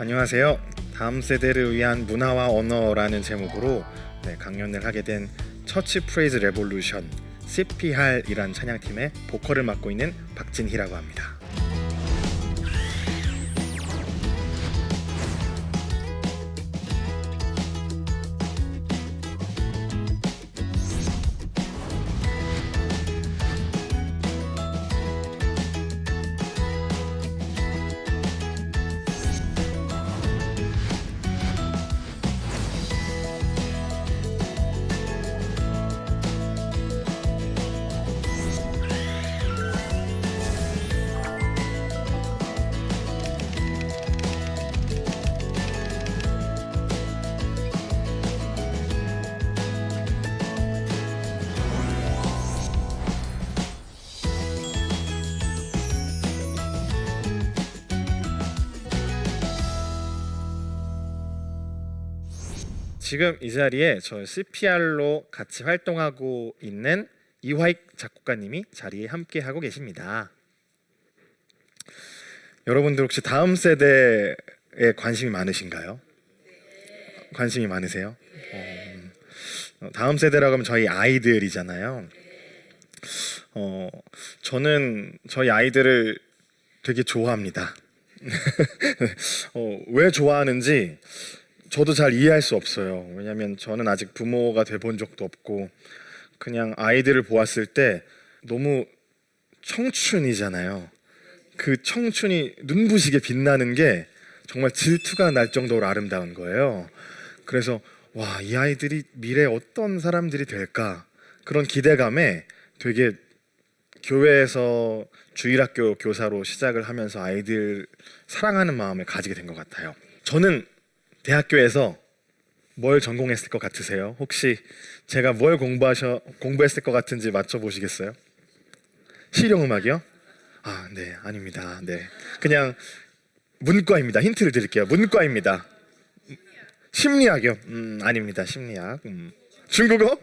안녕하세요. 다음 세대를 위한 문화와 언어라는 제목으로 강연을 하게 된 처치 프레이즈 레볼루션 CPR이란 찬양팀의 보컬을 맡고 있는 박진희라고 합니다. 지금 이 자리에 저 CPR로 같이 활동하고 있는 이화익 작곡가님이 자리에 함께 하고 계십니다. 여러분들 혹시 다음 세대에 관심이 많으신가요? 관심이 많으세요? 다음 세대라고 하면 저희 아이들이잖아요. 저는 저희 아이들을 되게 좋아합니다. 왜 좋아하는지 저도 잘 이해할 수 없어요. 왜냐하면 저는 아직 부모가 돼본 적도 없고 그냥 아이들을 보았을 때 너무 청춘이잖아요. 그 청춘이 눈부시게 빛나는 게 정말 질투가 날 정도로 아름다운 거예요. 그래서 와, 이 아이들이 미래에 어떤 사람들이 될까 그런 기대감에 되게 교회에서 주일학교 교사로 시작을 하면서 아이들 사랑하는 마음을 가지게 된 것 같아요. 저는 대학교에서 뭘 전공했을 것 같으세요? 혹시 제가 뭘 공부했을 것 같은지 맞춰보시겠어요? 실용음악이요? 아, 네, 아닙니다. 네, 그냥 문과입니다. 힌트를 드릴게요. 문과입니다. 심리학이요? 아닙니다. 심리학. 중국어?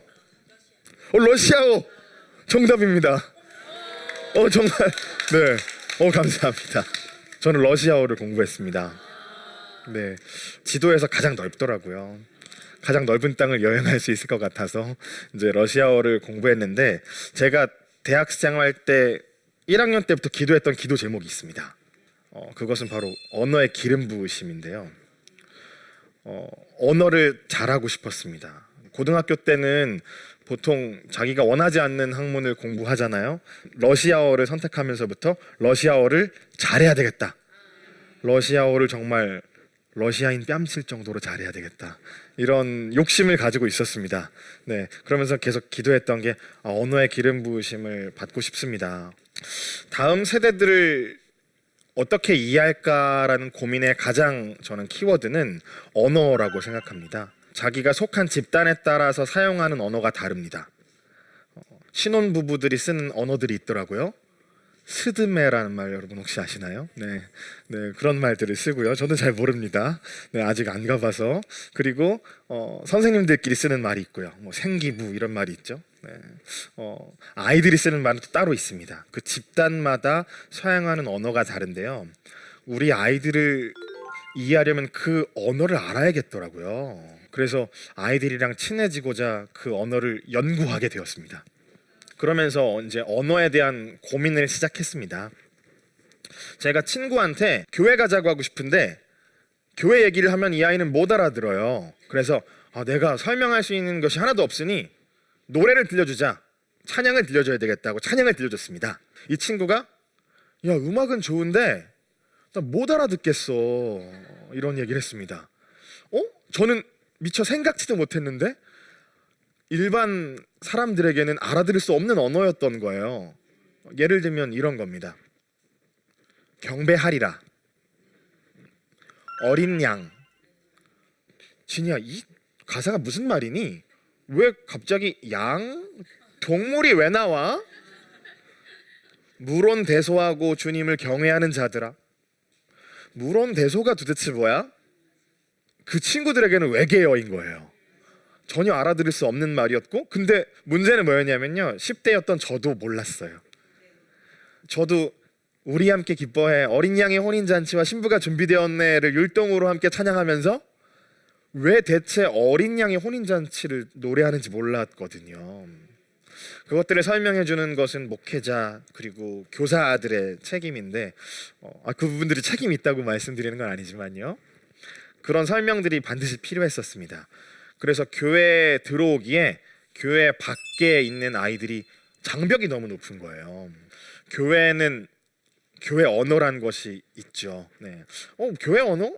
러시아어 정답입니다. 정말 네, 감사합니다. 저는 러시아어를 공부했습니다. 네, 지도에서 가장 넓더라고요. 가장 넓은 땅을 여행할 수 있을 것 같아서 이제 러시아어를 공부했는데, 제가 대학 생활 때 1학년 때부터 기도했던 기도 제목이 있습니다. 그것은 바로 언어의 기름 부으심인데요. 언어를 잘하고 싶었습니다. 고등학교 때는 보통 자기가 원하지 않는 학문을 공부하잖아요. 러시아어를 선택하면서부터 러시아어를 잘해야 되겠다. 러시아어를 정말 러시아인 뺨칠 정도로 잘해야 되겠다, 이런 욕심을 가지고 있었습니다. 네, 그러면서 계속 기도했던 게 언어의 기름 부으심을 받고 싶습니다. 다음 세대들을 어떻게 이해할까라는 고민의 가장 저는 키워드는 언어라고 생각합니다. 자기가 속한 집단에 따라서 사용하는 언어가 다릅니다. 신혼부부들이 쓰는 언어들이 있더라고요. 스드메라는 말 여러분 혹시 아시나요? 네, 그런 말들을 쓰고요. 저는 잘 모릅니다. 네, 아직 안 가봐서. 그리고 선생님들끼리 쓰는 말이 있고요. 뭐 생기부 이런 말이 있죠. 네, 아이들이 쓰는 말은 또 따로 있습니다. 그 집단마다 사용하는 언어가 다른데요. 우리 아이들을 이해하려면 그 언어를 알아야겠더라고요. 그래서 아이들이랑 친해지고자 그 언어를 연구하게 되었습니다. 그러면서 이제 언어에 대한 고민을 시작했습니다. 제가 친구한테 교회 가자고 하고 싶은데 교회 얘기를 하면 이 아이는 못 알아들어요. 그래서 내가 설명할 수 있는 것이 하나도 없으니 노래를 들려주자, 찬양을 들려줘야 되겠다고 찬양을 들려줬습니다. 이 친구가 야, 음악은 좋은데 나 못 알아듣겠어, 이런 얘기를 했습니다. 저는 미처 생각지도 못했는데 일반 사람들에게는 알아들을 수 없는 언어였던 거예요. 예를 들면 이런 겁니다. 경배하리라, 어린 양. 진이야, 이 가사가 무슨 말이니? 왜 갑자기 양? 동물이 왜 나와? 물온대소하고 주님을 경외하는 자들아. 물온대소가 도대체 뭐야? 그 친구들에게는 외계어인 거예요. 전혀 알아들을 수 없는 말이었고, 근데 문제는 뭐였냐면요, 10대였던 저도 몰랐어요. 저도 우리 함께 기뻐해 어린 양의 혼인잔치와 신부가 준비되었네를 율동으로 함께 찬양하면서 왜 대체 어린 양의 혼인잔치를 노래하는지 몰랐거든요. 그것들을 설명해 주는 것은 목회자 그리고 교사들의 책임인데 그분들이 책임이 있다고 말씀드리는 건 아니지만요. 그런 설명들이 반드시 필요했었습니다. 그래서 교회에 들어오기에 교회 밖에 있는 아이들이 장벽이 너무 높은 거예요. 교회는 교회 언어란 것이 있죠. 네. 교회 언어?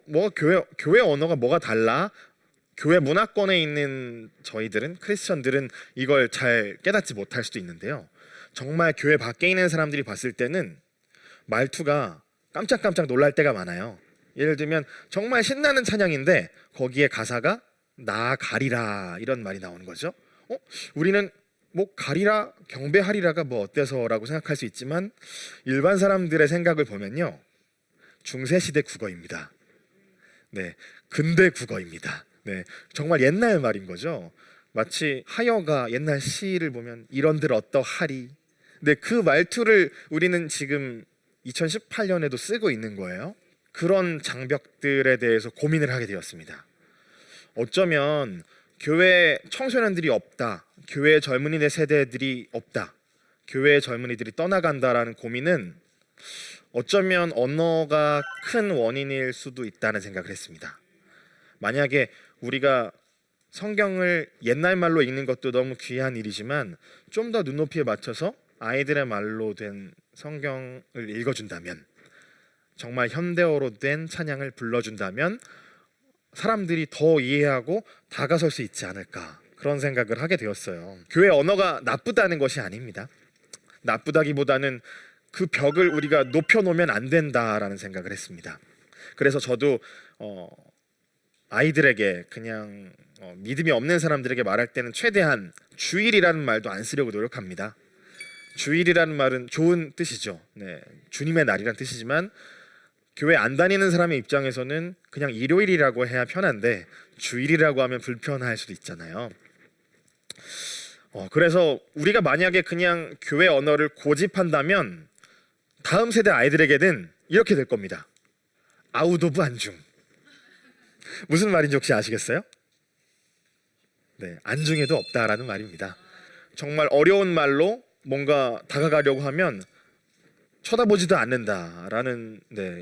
교회 언어가 뭐가 달라? 교회 문화권에 있는 저희들은 크리스천들은 이걸 잘 깨닫지 못할 수도 있는데요. 정말 교회 밖에 있는 사람들이 봤을 때는 말투가 깜짝깜짝 놀랄 때가 많아요. 예를 들면 정말 신나는 찬양인데 거기에 가사가 나 가리라 이런 말이 나오는 거죠. 우리는 뭐 가리라 경배하리라가 뭐 어때서라고 생각할 수 있지만 일반 사람들의 생각을 보면요, 중세시대 국어입니다. 네, 근대 국어입니다. 네, 정말 옛날 말인 거죠. 마치 하여가 옛날 시를 보면 이런들 어떠하리. 근데 그 말투를 우리는 지금 2018년에도 쓰고 있는 거예요. 그런 장벽들에 대해서 고민을 하게 되었습니다. 어쩌면 교회 청소년들이 없다, 교회 젊은이들 세대들이 없다, 교회 젊은이들이 떠나간다라는 고민은 어쩌면 언어가 큰 원인일 수도 있다는 생각을 했습니다. 만약에 우리가 성경을 옛날 말로 읽는 것도 너무 귀한 일이지만 좀 더 눈높이에 맞춰서 아이들의 말로 된 성경을 읽어준다면, 정말 현대어로 된 찬양을 불러준다면 사람들이 더 이해하고 다가설 수 있지 않을까, 그런 생각을 하게 되었어요. 교회 언어가 나쁘다는 것이 아닙니다. 나쁘다기보다는 그 벽을 우리가 높여놓으면 안 된다라는 생각을 했습니다. 그래서 저도 아이들에게 그냥 믿음이 없는 사람들에게 말할 때는 최대한 주일이라는 말도 안 쓰려고 노력합니다. 주일이라는 말은 좋은 뜻이죠. 네, 주님의 날이란 뜻이지만 교회 안 다니는 사람의 입장에서는 그냥 일요일이라고 해야 편한데 주일이라고 하면 불편할 수도 있잖아요. 그래서 우리가 만약에 그냥 교회 언어를 고집한다면 다음 세대 아이들에게는 이렇게 될 겁니다. 아웃 오브 안중. 무슨 말인지 혹시 아시겠어요? 네, 안중에도 없다라는 말입니다. 정말 어려운 말로 뭔가 다가가려고 하면 쳐다보지도 않는다라는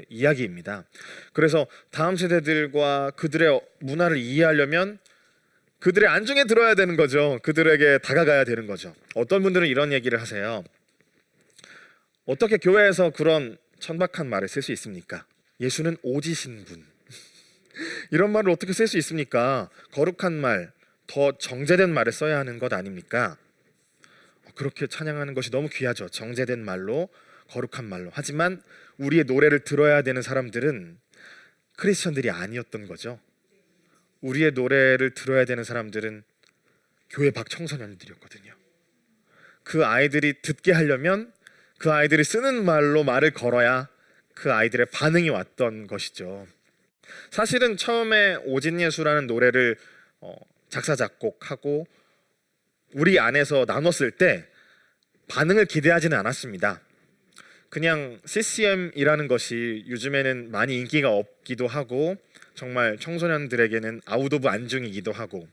이야기입니다. 그래서 다음 세대들과 그들의 문화를 이해하려면 그들의 안중에 들어야 되는 거죠. 그들에게 다가가야 되는 거죠. 어떤 분들은 이런 얘기를 하세요. 어떻게 교회에서 그런 천박한 말을 쓸 수 있습니까? 예수는 오지신 분. 이런 말을 어떻게 쓸 수 있습니까? 거룩한 말, 더 정제된 말을 써야 하는 것 아닙니까? 그렇게 찬양하는 것이 너무 귀하죠. 정제된 말로, 거룩한 말로. 하지만 우리의 노래를 들어야 되는 사람들은 크리스천들이 아니었던 거죠. 우리의 노래를 들어야 되는 사람들은 교회 밖 청소년들이었거든요. 그 아이들이 듣게 하려면 그 아이들이 쓰는 말로 말을 걸어야 그 아이들의 반응이 왔던 것이죠. 사실은 처음에 오진예수라는 노래를 작사 작곡하고 우리 안에서 나눴을 때 반응을 기대하지는 않았습니다. 그냥 CCM이라는 것이 요즘에는 많이 인기가 없기도 하고 정말 청소년들에게는 아웃 오브 안중이기도 하고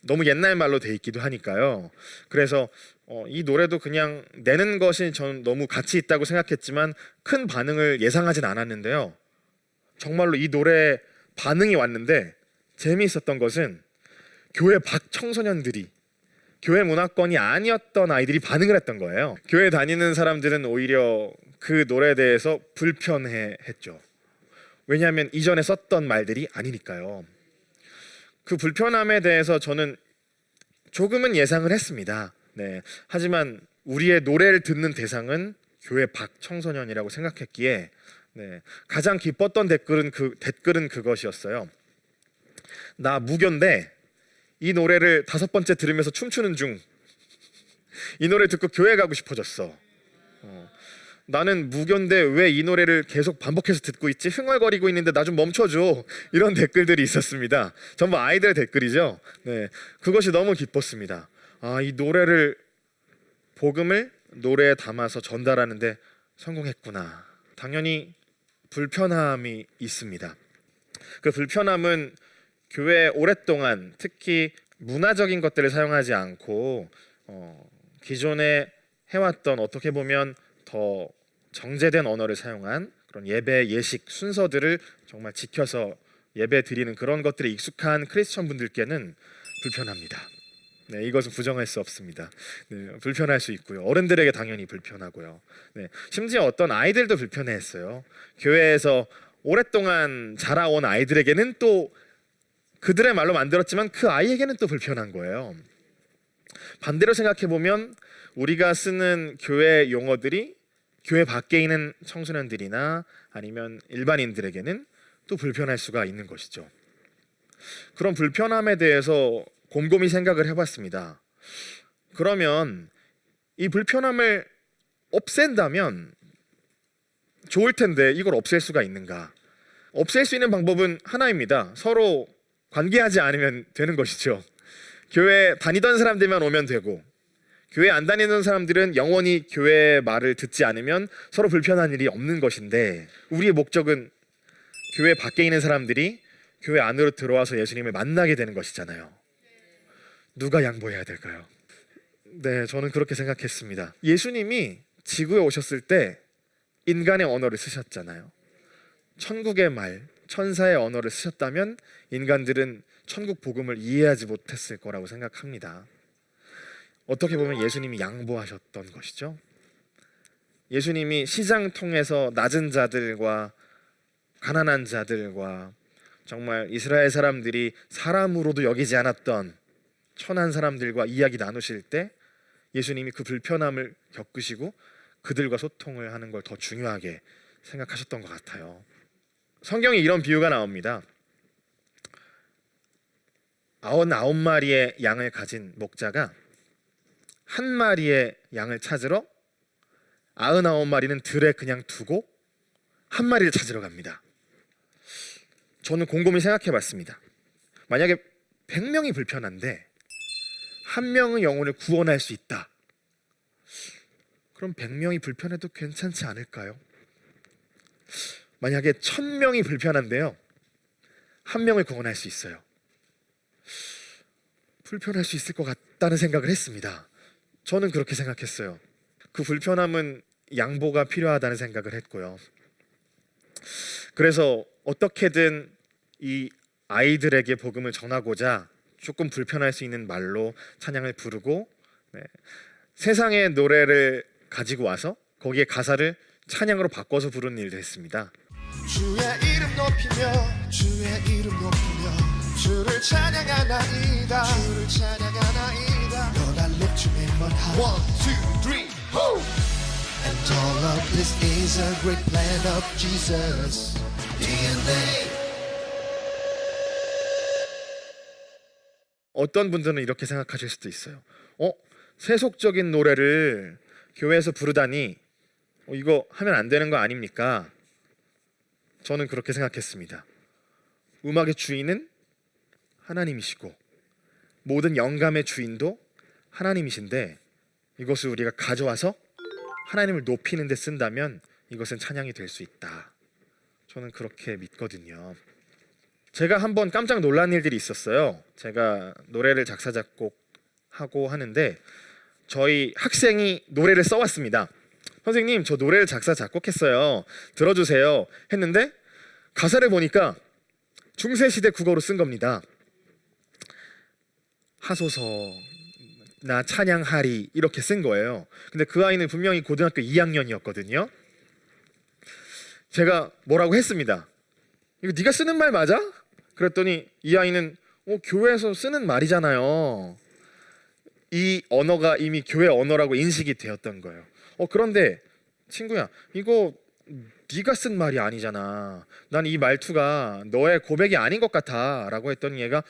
너무 옛날 말로 돼 있기도 하니까요. 그래서 이 노래도 그냥 내는 것이 저는 너무 가치 있다고 생각했지만 큰 반응을 예상하진 않았는데요. 정말로 이 노래에 반응이 왔는데 재미있었던 것은 교회 밖 청소년들이, 교회 문화권이 아니었던 아이들이 반응을 했던 거예요. 교회 다니는 사람들은 오히려 그 노래에 대해서 불편해했죠. 왜냐하면 이전에 썼던 말들이 아니니까요. 그 불편함에 대해서 저는 조금은 예상을 했습니다. 네. 하지만 우리의 노래를 듣는 대상은 교회 밖 청소년이라고 생각했기에 가장 기뻤던 댓글은 그것이었어요. 나 무교인데 이 노래를 5번째 들으면서 춤추는 중. 이 노래 듣고 교회 가고 싶어졌어. 나는 무교인데 왜 이 노래를 계속 반복해서 듣고 있지? 흥얼거리고 있는데 나 좀 멈춰줘. 이런 댓글들이 있었습니다. 전부 아이들 댓글이죠. 네, 그것이 너무 기뻤습니다. 이 노래를, 복음을 노래에 담아서 전달하는데 성공했구나. 당연히 불편함이 있습니다. 그 불편함은 교회에 오랫동안 특히 문화적인 것들을 사용하지 않고 기존에 해왔던 어떻게 보면 더 정제된 언어를 사용한 그런 예배 예식 순서들을 정말 지켜서 예배 드리는 그런 것들에 익숙한 크리스천 분들께는 불편합니다. 네, 이것은 부정할 수 없습니다. 네, 불편할 수 있고요. 어른들에게 당연히 불편하고요. 네, 심지어 어떤 아이들도 불편해했어요. 교회에서 오랫동안 자라온 아이들에게는 또 그들의 말로 만들었지만 그 아이에게는 또 불편한 거예요. 반대로 생각해 보면 우리가 쓰는 교회 용어들이 교회 밖에 있는 청소년들이나 아니면 일반인들에게는 또 불편할 수가 있는 것이죠. 그런 불편함에 대해서 곰곰이 생각을 해봤습니다. 그러면 이 불편함을 없앤다면 좋을 텐데 이걸 없앨 수가 있는가? 없앨 수 있는 방법은 하나입니다. 서로 관계하지 않으면 되는 것이죠. 교회 다니던 사람들만 오면 되고 교회 안 다니는 사람들은 영원히 교회의 말을 듣지 않으면 서로 불편한 일이 없는 것인데 우리의 목적은 교회 밖에 있는 사람들이 교회 안으로 들어와서 예수님을 만나게 되는 것이잖아요. 누가 양보해야 될까요? 네, 저는 그렇게 생각했습니다. 예수님이 지구에 오셨을 때 인간의 언어를 쓰셨잖아요. 천국의 말, 천사의 언어를 쓰셨다면 인간들은 천국 복음을 이해하지 못했을 거라고 생각합니다. 어떻게 보면 예수님이 양보하셨던 것이죠. 예수님이 시장 통해서 낮은 자들과 가난한 자들과 정말 이스라엘 사람들이 사람으로도 여기지 않았던 천한 사람들과 이야기 나누실 때 예수님이 그 불편함을 겪으시고 그들과 소통을 하는 걸 더 중요하게 생각하셨던 것 같아요. 성경에 이런 비유가 나옵니다. 99마리의 양을 가진 목자가 한 마리의 양을 찾으러 99마리는 들에 그냥 두고 한 마리를 찾으러 갑니다. 저는 곰곰이 생각해 봤습니다. 만약에 100명이 불편한데 한 명의 영혼을 구원할 수 있다. 그럼 100명이 불편해도 괜찮지 않을까요? 만약에 1000명이 불편한데요, 한 명을 구원할 수 있어요. 불편할 수 있을 것 같다는 생각을 했습니다. 저는 그렇게 생각했어요. 그 불편함은 양보가 필요하다는 생각을 했고요. 그래서 어떻게든 이 아이들에게 복음을 전하고자 조금 불편할 수 있는 말로 찬양을 부르고 세상의 노래를 가지고 와서 거기에 가사를 찬양으로 바꿔서 부르는 일도 했습니다. 주의 이름 높이며 주의 이름 높이며 주를 찬양하나이다 주를 찬양하나이다 Lord I lift your name on high 1, 2, 3, ho! And all of this is a great plan of Jesus DNA. 어떤 분들은 이렇게 생각하실 수도 있어요. 세속적인 노래를 교회에서 부르다니 이거 하면 안 되는 거 아닙니까? 저는 그렇게 생각했습니다. 음악의 주인은 하나님이시고 모든 영감의 주인도 하나님이신데 이것을 우리가 가져와서 하나님을 높이는 데 쓴다면 이것은 찬양이 될 수 있다. 저는 그렇게 믿거든요. 제가 한번 깜짝 놀란 일들이 있었어요. 제가 노래를 작사 작곡하고 하는데 저희 학생이 노래를 써왔습니다. 선생님, 저 노래를 작사 작곡했어요. 들어주세요. 했는데 가사를 보니까 중세시대 국어로 쓴 겁니다. 하소서 나 찬양하리 이렇게 쓴 거예요. 근데 그 아이는 분명히 고등학교 2학년이었거든요. 제가 뭐라고 했습니다. 이거 네가 쓰는 말 맞아? 그랬더니 이 아이는 교회에서 쓰는 말이잖아요. 이 언어가 이미 교회 언어라고 인식이 되었던 거예요. 그런데 친구야, 이거 네가 쓴 말이 아니잖아. 난 이 말투가 너의 고백이 아닌 것 같아 라고 했더니 얘가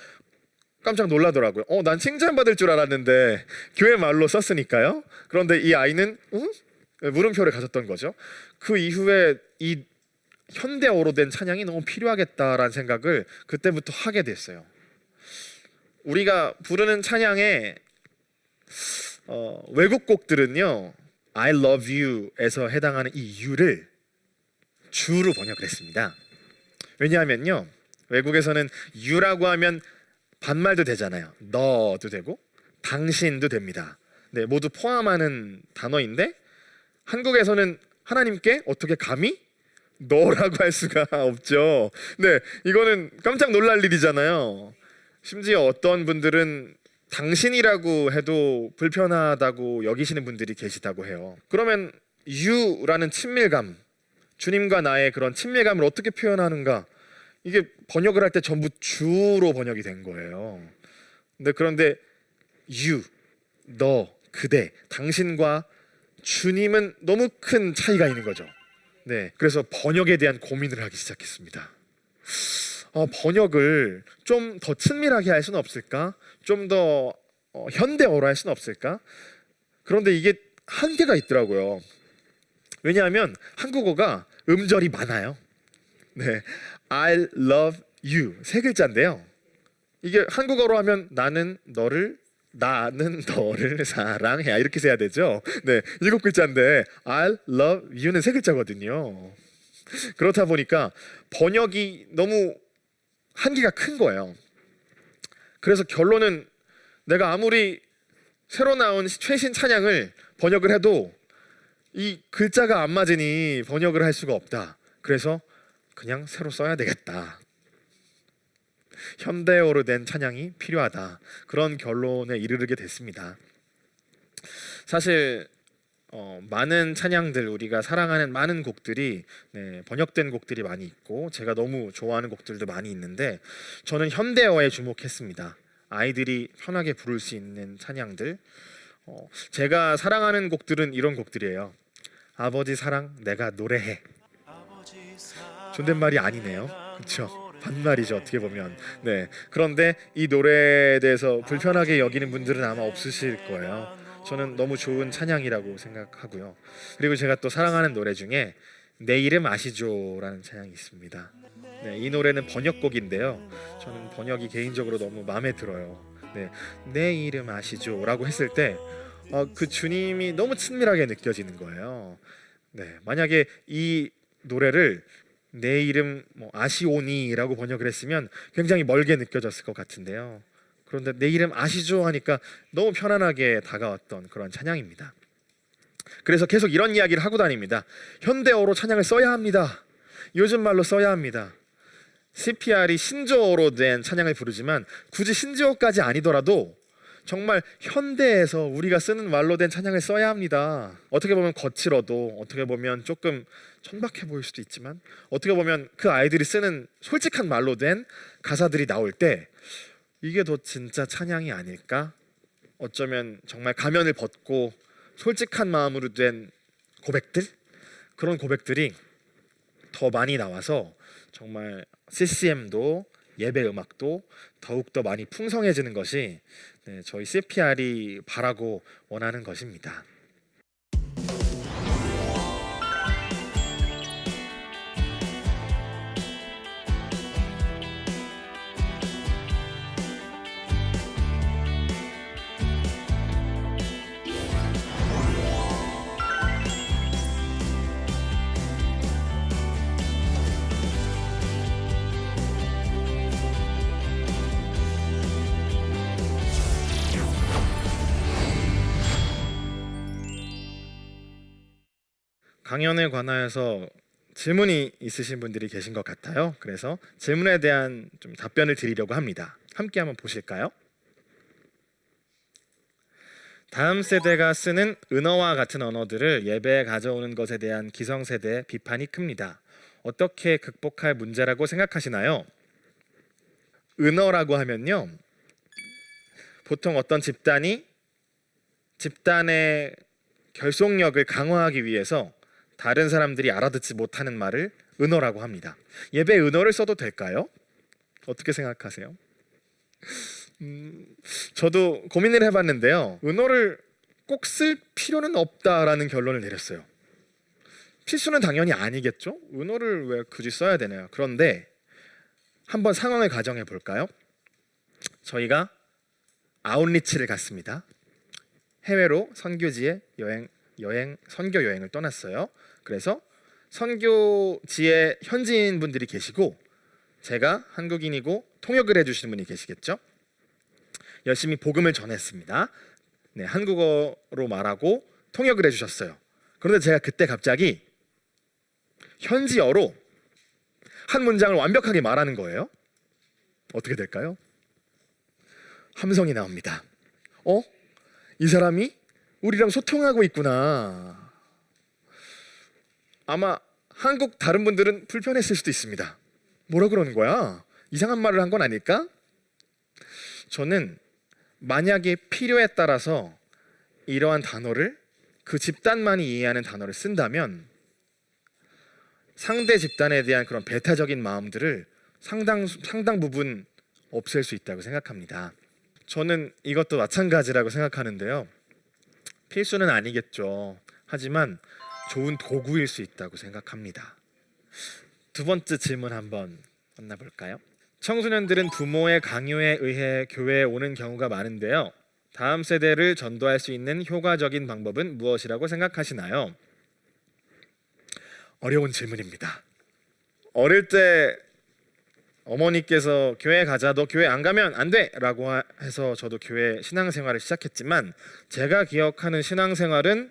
깜짝 놀라더라고요. 난 칭찬받을 줄 알았는데 교회 말로 썼으니까요. 그런데 이 아이는 물음표를 가졌던 거죠. 그 이후에 이 현대어로 된 찬양이 너무 필요하겠다라는 생각을 그때부터 하게 됐어요. 우리가 부르는 찬양의 외국 곡들은요 I love you에서 해당하는 이 you를 주로 번역을 했습니다. 왜냐하면요, 외국에서는 you라고 하면 반말도 되잖아요. 너도 되고 당신도 됩니다. 네, 모두 포함하는 단어인데 한국에서는 하나님께 어떻게 감히 너라고 할 수가 없죠. 네, 이거는 깜짝 놀랄 일이잖아요. 심지어 어떤 분들은 당신이라고 해도 불편하다고 여기시는 분들이 계시다고 해요. 그러면 you라는 친밀감, 주님과 나의 그런 친밀감을 어떻게 표현하는가? 이게 번역을 할 때 전부 주로 번역이 된 거예요. 그런데 you, 너, 그대, 당신과 주님은 너무 큰 차이가 있는 거죠. 네, 그래서 번역에 대한 고민을 하기 시작했습니다. 번역을 좀 더 친밀하게 할 수는 없을까? 좀 더 현대어로 할 수는 없을까? 그런데 이게 한계가 있더라고요. 왜냐하면 한국어가 음절이 많아요. 네, I love you 세 글자인데요. 이게 한국어로 하면 나는 너를 사랑해 이렇게 써야 되죠. 네, 7글자인데 I love you는 세 글자거든요. 그렇다 보니까 번역이 너무 한계가 큰 거예요. 그래서 결론은 내가 아무리 새로 나온 최신 찬양을 번역을 해도 이 글자가 안 맞으니 번역을 할 수가 없다. 그래서 그냥 새로 써야 되겠다. 현대어로 된 찬양이 필요하다. 그런 결론에 이르게 됐습니다. 사실 많은 찬양들, 우리가 사랑하는 많은 곡들이 번역된 곡들이 많이 있고 제가 너무 좋아하는 곡들도 많이 있는데 저는 현대어에 주목했습니다. 아이들이 편하게 부를 수 있는 찬양들. 제가 사랑하는 곡들은 이런 곡들이에요. 아버지 사랑 내가 노래해. 존댓말이 아니네요. 그렇죠? 반말이죠, 어떻게 보면. 네. 그런데 이 노래에 대해서 불편하게 여기는 분들은 아마 없으실 거예요. 저는 너무 좋은 찬양이라고 생각하고요. 그리고 제가 또 사랑하는 노래 중에 내 이름 아시죠라는 찬양이 있습니다. 네, 이 노래는 번역곡인데요. 저는 번역이 개인적으로 너무 마음에 들어요. 네, 내 이름 아시죠라고 했을 때 그 주님이 너무 친밀하게 느껴지는 거예요. 네, 만약에 이 노래를 내 이름 아시오니라고 번역을 했으면 굉장히 멀게 느껴졌을 것 같은데요. 그런데 내 이름 아시죠 하니까 너무 편안하게 다가왔던 그런 찬양입니다. 그래서 계속 이런 이야기를 하고 다닙니다. 현대어로 찬양을 써야 합니다. 요즘 말로 써야 합니다. CPR이 신조어로 된 찬양을 부르지만 굳이 신조어까지 아니더라도 정말 현대에서 우리가 쓰는 말로 된 찬양을 써야 합니다. 어떻게 보면 거칠어도, 어떻게 보면 조금 천박해 보일 수도 있지만, 어떻게 보면 그 아이들이 쓰는 솔직한 말로 된 가사들이 나올 때 이게 더 진짜 찬양이 아닐까? 어쩌면 정말 가면을 벗고 솔직한 마음으로 된 고백들, 그런 고백들이 더 많이 나와서 정말 CCM도 예배 음악도 더욱더 많이 풍성해지는 것이 저희 CPR이 바라고 원하는 것입니다. 강연에 관하여서 질문이 있으신 분들이 계신 것 같아요. 그래서 질문에 대한 좀 답변을 드리려고 합니다. 함께 한번 보실까요? 다음 세대가 쓰는 은어와 같은 언어들을 예배에 가져오는 것에 대한 기성세대의 비판이 큽니다. 어떻게 극복할 문제라고 생각하시나요? 은어라고 하면요, 보통 어떤 집단의 결속력을 강화하기 위해서 다른 사람들이 알아듣지 못하는 말을 은어라고 합니다. 예배 은어를 써도 될까요? 어떻게 생각하세요? 저도 고민을 해봤는데요. 은어를 꼭 쓸 필요는 없다라는 결론을 내렸어요. 필수는 당연히 아니겠죠? 은어를 왜 굳이 써야 되나요? 그런데 한번 상황을 가정해 볼까요? 저희가 아웃리치를 갔습니다. 해외로 선교지에 여행 선교 여행을 떠났어요. 그래서 선교지에 현지인 분들이 계시고 제가 한국인이고 통역을 해주시는 분이 계시겠죠. 열심히 복음을 전했습니다. 네, 한국어로 말하고 통역을 해주셨어요. 그런데 제가 그때 갑자기 현지어로 한 문장을 완벽하게 말하는 거예요. 어떻게 될까요? 함성이 나옵니다. 이 사람이 우리랑 소통하고 있구나. 아마 한국 다른 분들은 불편했을 수도 있습니다. 뭐라 그러는 거야? 이상한 말을 한 건 아닐까? 저는 만약에 필요에 따라서 이러한 단어를 그 집단만이 이해하는 단어를 쓴다면 상대 집단에 대한 그런 배타적인 마음들을 상당 부분 없앨 수 있다고 생각합니다. 저는 이것도 마찬가지라고 생각하는데요. 필수는 아니겠죠. 하지만 좋은 도구일 수 있다고 생각합니다. 두 번째 질문 한번 만나볼까요? 청소년들은 부모의 강요에 의해 교회에 오는 경우가 많은데요. 다음 세대를 전도할 수 있는 효과적인 방법은 무엇이라고 생각하시나요? 어려운 질문입니다. 어릴 때 어머니께서 교회 가자, 너 교회 안 가면 안 돼! 라고 해서 저도 교회 신앙생활을 시작했지만 제가 기억하는 신앙생활은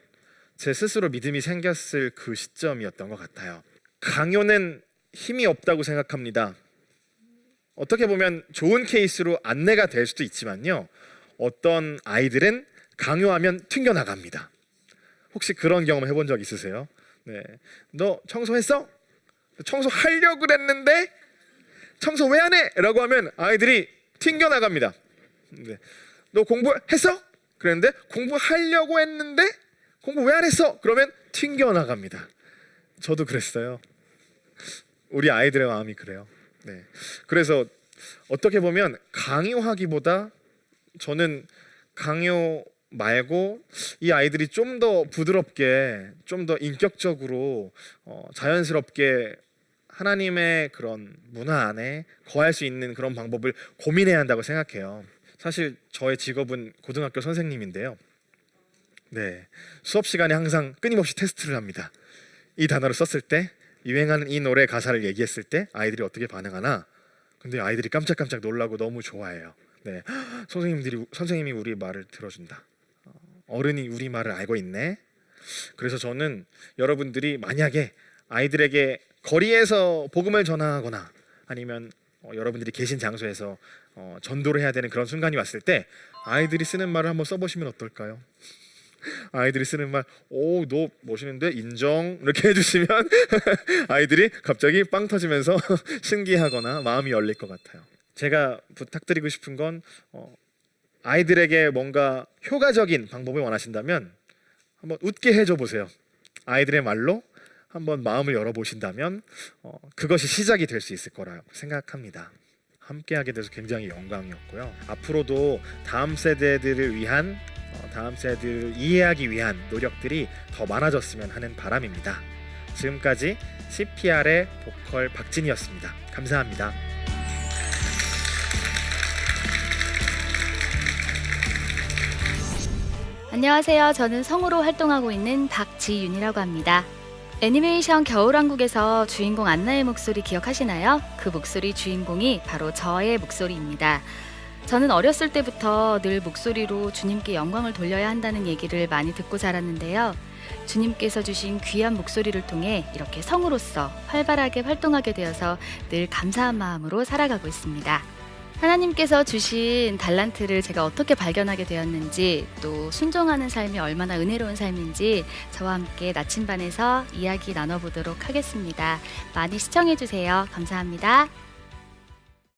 제 스스로 믿음이 생겼을 그 시점이었던 것 같아요. 강요는 힘이 없다고 생각합니다. 어떻게 보면 좋은 케이스로 안내가 될 수도 있지만요. 어떤 아이들은 강요하면 튕겨나갑니다. 혹시 그런 경험 해본 적 있으세요? 네. 너 청소했어? 청소하려고 그랬는데 청소 왜 안 해? 라고 하면 아이들이 튕겨나갑니다. 네. 너 공부했어? 그랬는데 공부하려고 했는데 공부 왜 안 했어? 그러면 튕겨나갑니다. 저도 그랬어요. 우리 아이들의 마음이 그래요. 네. 그래서 어떻게 보면 강요하기보다 저는 강요 말고 이 아이들이 좀 더 부드럽게, 좀 더 인격적으로 자연스럽게 하나님의 그런 문화 안에 거할 수 있는 그런 방법을 고민해야 한다고 생각해요. 사실 저의 직업은 고등학교 선생님인데요. 네, 수업 시간에 항상 끊임없이 테스트를 합니다. 이 단어를 썼을 때, 유행하는 이 노래 가사를 얘기했을 때 아이들이 어떻게 반응하나. 근데 아이들이 깜짝깜짝 놀라고 너무 좋아해요. 네, 선생님이 우리 말을 들어준다. 어른이 우리 말을 알고 있네. 그래서 저는 여러분들이 만약에 아이들에게 거리에서 복음을 전하거나 아니면 여러분들이 계신 장소에서 전도를 해야 되는 그런 순간이 왔을 때 아이들이 쓰는 말을 한번 써보시면 어떨까요? 아이들이 쓰는 말, 오, 너 멋있는데 인정 이렇게 해주시면 아이들이 갑자기 빵 터지면서 신기하거나 마음이 열릴 것 같아요. 제가 부탁드리고 싶은 건 아이들에게 뭔가 효과적인 방법을 원하신다면 한번 웃게 해줘 보세요. 아이들의 말로 한번 마음을 열어보신다면 그것이 시작이 될 수 있을 거라고 생각합니다. 함께하게 돼서 굉장히 영광이었고요. 앞으로도 다음 세대들을 위한 다음 세대를 이해하기 위한 노력들이 더 많아졌으면 하는 바람입니다. 지금까지 CPR의 보컬 박진이었습니다. 감사합니다. 안녕하세요. 저는 성우로 활동하고 있는 박지윤이라고 합니다. 애니메이션 겨울왕국에서 주인공 안나의 목소리 기억하시나요? 그 목소리 주인공이 바로 저의 목소리입니다. 저는 어렸을 때부터 늘 목소리로 주님께 영광을 돌려야 한다는 얘기를 많이 듣고 자랐는데요. 주님께서 주신 귀한 목소리를 통해 이렇게 성우로서 활발하게 활동하게 되어서 늘 감사한 마음으로 살아가고 있습니다. 하나님께서 주신 달란트를 제가 어떻게 발견하게 되었는지, 또 순종하는 삶이 얼마나 은혜로운 삶인지 저와 함께 나침반에서 이야기 나눠보도록 하겠습니다. 많이 시청해주세요. 감사합니다.